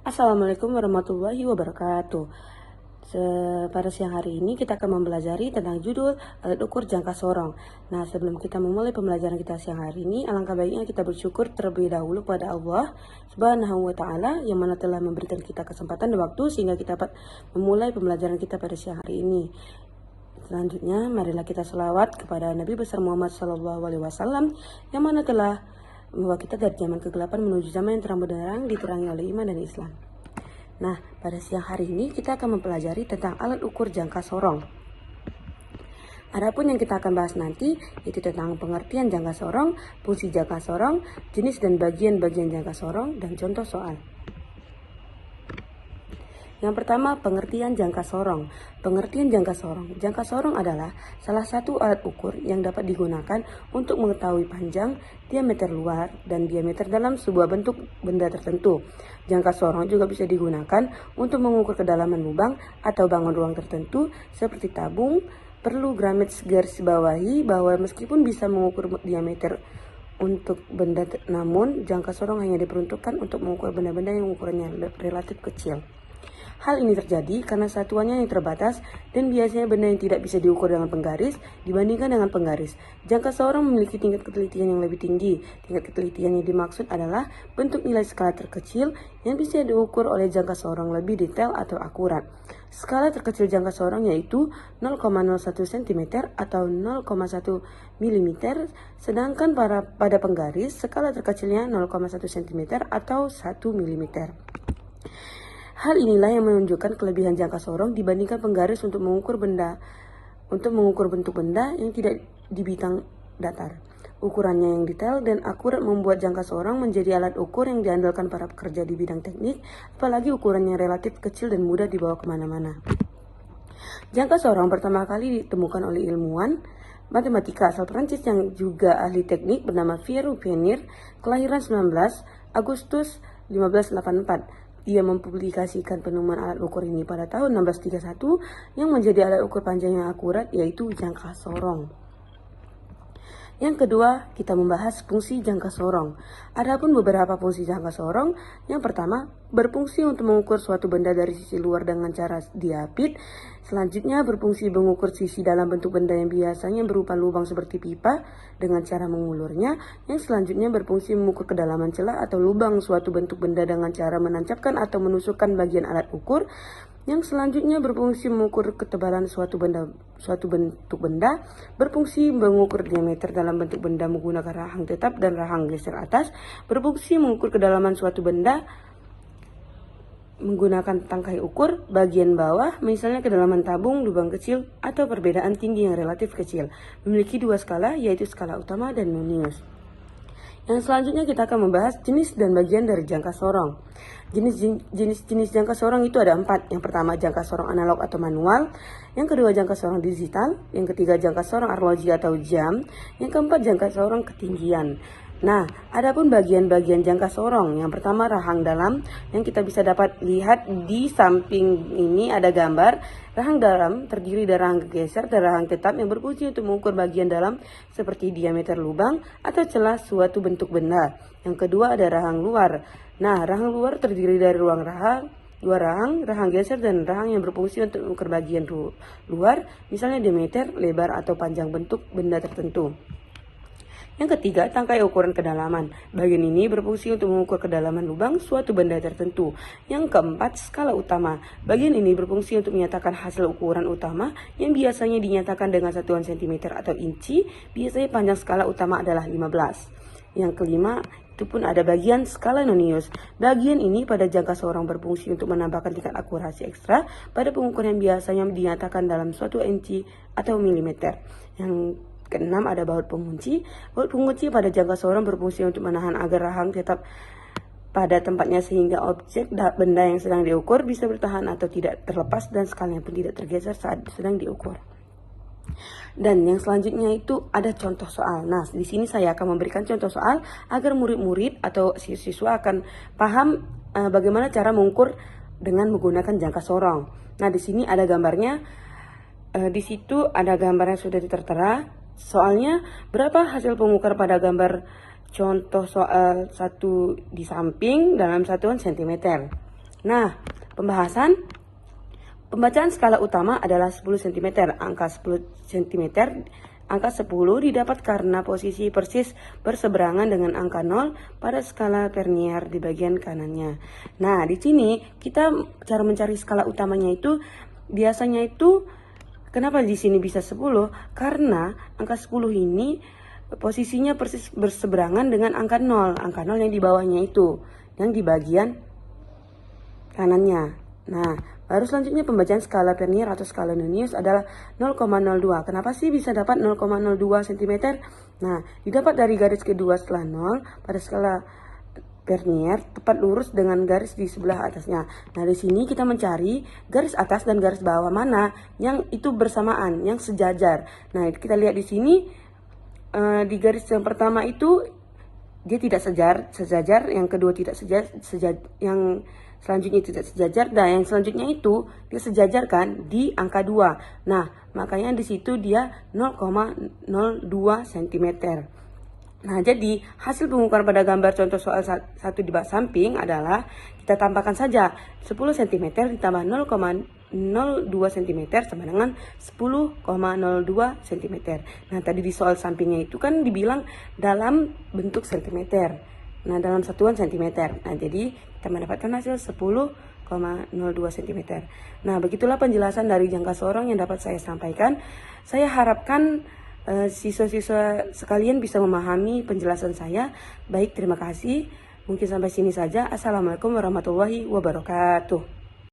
Assalamualaikum warahmatullahi wabarakatuh. Pada siang hari ini kita akan mempelajari tentang judul alat ukur jangka sorong. Nah, sebelum kita memulai pembelajaran kita siang hari ini, alangkah baiknya kita bersyukur terlebih dahulu pada Allah Subhanahu wa taala yang mana telah memberikan kita kesempatan dan waktu sehingga kita dapat memulai pembelajaran kita pada siang hari ini. Selanjutnya, marilah kita selawat kepada Nabi besar Muhammad SAW yang mana telah membawa kita dari zaman kegelapan menuju zaman yang terang benderang diterangi oleh iman dan Islam. Nah, pada siang hari ini kita akan mempelajari tentang alat ukur jangka sorong. Adapun yang kita akan bahas nanti yaitu tentang pengertian jangka sorong, fungsi jangka sorong, jenis dan bagian-bagian jangka sorong, dan contoh soal. Yang pertama, pengertian jangka sorong. Pengertian jangka sorong. Jangka sorong adalah salah satu alat ukur yang dapat digunakan untuk mengetahui panjang, diameter luar, dan diameter dalam sebuah bentuk benda tertentu. Jangka sorong juga bisa digunakan untuk mengukur kedalaman lubang atau bangun ruang tertentu seperti tabung. Perlu garis bawahi bahwa meskipun bisa mengukur diameter untuk benda, namun jangka sorong hanya diperuntukkan untuk mengukur benda-benda yang ukurannya relatif kecil. Hal ini terjadi karena satuannya yang terbatas dan biasanya benda yang tidak bisa diukur dengan penggaris dibandingkan dengan penggaris. Jangka sorong memiliki tingkat ketelitian yang lebih tinggi. Tingkat ketelitian yang dimaksud adalah bentuk nilai skala terkecil yang bisa diukur oleh jangka sorong lebih detail atau akurat. Skala terkecil jangka sorong yaitu 0,01 cm atau 0,1 mm, sedangkan pada penggaris skala terkecilnya 0,1 cm atau 1 mm. Hal inilah yang menunjukkan kelebihan jangka sorong dibandingkan penggaris untuk mengukur bentuk benda yang tidak di bidang datar. Ukurannya yang detail dan akurat membuat jangka sorong menjadi alat ukur yang diandalkan para pekerja di bidang teknik, apalagi ukurannya relatif kecil dan mudah dibawa kemana-mana. Jangka sorong pertama kali ditemukan oleh ilmuwan matematika asal Prancis yang juga ahli teknik bernama Pierre Vernier, kelahiran 19 Agustus 1584. Dia mempublikasikan penemuan alat ukur ini pada tahun 1631 yang menjadi alat ukur panjang yang akurat yaitu jangka sorong. Yang kedua, kita membahas fungsi jangka sorong. Adapun beberapa fungsi jangka sorong, yang pertama, berfungsi untuk mengukur suatu benda dari sisi luar dengan cara diapit. Selanjutnya, berfungsi mengukur sisi dalam bentuk benda yang biasanya berupa lubang seperti pipa dengan cara mengulurnya. Yang selanjutnya berfungsi mengukur kedalaman celah atau lubang suatu bentuk benda dengan cara menancapkan atau menusukkan bagian alat ukur. Yang selanjutnya berfungsi mengukur ketebalan suatu bentuk benda, berfungsi mengukur diameter dalam bentuk benda menggunakan rahang tetap dan rahang geser atas, berfungsi mengukur kedalaman suatu benda menggunakan tangkai ukur bagian bawah, misalnya kedalaman tabung, lubang kecil, atau perbedaan tinggi yang relatif kecil. Memiliki dua skala, yaitu skala utama dan nonius. Yang selanjutnya kita akan membahas jenis dan bagian dari jangka sorong. Jenis jangka sorong itu ada 4. Yang pertama jangka sorong analog atau manual. Yang kedua jangka sorong digital. Yang ketiga jangka sorong arloji atau jam. Yang keempat jangka sorong ketinggian. Nah, adapun bagian-bagian jangka sorong. Yang pertama rahang dalam, yang kita bisa dapat lihat di samping ini ada gambar. Rahang dalam terdiri dari rahang geser dan rahang tetap yang berfungsi untuk mengukur bagian dalam seperti diameter lubang atau celah suatu bentuk benda. Yang kedua ada rahang luar. Nah, rahang luar terdiri dari dua rahang geser dan rahang yang berfungsi untuk mengukur bagian luar, misalnya diameter, lebar atau panjang bentuk benda tertentu. Yang ketiga, tangkai ukuran kedalaman. Bagian ini berfungsi untuk mengukur kedalaman lubang suatu benda tertentu. Yang keempat, skala utama. Bagian ini berfungsi untuk menyatakan hasil ukuran utama yang biasanya dinyatakan dengan satuan cm atau inci. Biasanya panjang skala utama adalah 15. Yang kelima, itu pun ada bagian skala nonius. Bagian ini pada jangka sorong berfungsi untuk menambahkan tingkat akurasi ekstra pada pengukuran yang biasanya dinyatakan dalam suatu inci atau milimeter. Yang keenam ada baut pengunci. Baut pengunci pada jangka sorong berfungsi untuk menahan agar rahang tetap pada tempatnya sehingga objek benda yang sedang diukur bisa bertahan atau tidak terlepas dan skalanya pun tidak tergeser saat sedang diukur. Dan yang selanjutnya itu ada contoh soal. Nah, di sini saya akan memberikan contoh soal agar murid-murid atau siswa akan paham bagaimana cara mengukur dengan menggunakan jangka sorong. Nah, di sini ada gambarnya. Di situ ada gambar yang sudah tertera. Soalnya berapa hasil pengukur pada gambar contoh soal 1 di samping dalam satuan cm. Nah, pembacaan skala utama adalah 10 cm. Angka 10 cm, angka 10 didapat karena posisi persis berseberangan dengan angka 0 pada skala Vernier di bagian kanannya. Nah, di sini kita cara mencari skala utamanya itu biasanya itu kenapa di sini bisa 10? Karena angka 10 ini posisinya persis berseberangan dengan angka 0. Angka 0 yang di bawahnya itu, yang di bagian kanannya. Nah, baru selanjutnya pembacaan skala Vernier atau skala Nonius adalah 0,02. Kenapa sih bisa dapat 0,02 cm? Nah, didapat dari garis kedua setelah 0 pada skala Vernier tepat lurus dengan garis di sebelah atasnya. Nah, di sini kita mencari garis atas dan garis bawah mana yang itu bersamaan, yang sejajar. Nah, kita lihat di sini di garis yang pertama itu dia tidak sejajar, yang kedua tidak sejajar, yang selanjutnya tidak sejajar, dan yang selanjutnya itu dia sejajar kan di angka 2. Nah, makanya di situ dia 0,02 cm. Nah, jadi hasil pengukuran pada gambar contoh soal 1 di bawah samping adalah kita tambahkan saja 10 cm ditambah 0,02 cm sama dengan 10,02 cm. Nah, tadi di soal sampingnya itu kan dibilang dalam bentuk cm. Nah, dalam satuan cm. Nah, jadi kita mendapatkan hasil 10,02 cm. Nah, begitulah penjelasan dari jangka sorong yang dapat saya sampaikan. Saya harapkan siswa-siswa sekalian bisa memahami penjelasan saya. Baik, terima kasih. Mungkin sampai sini saja. Assalamualaikum warahmatullahi wabarakatuh.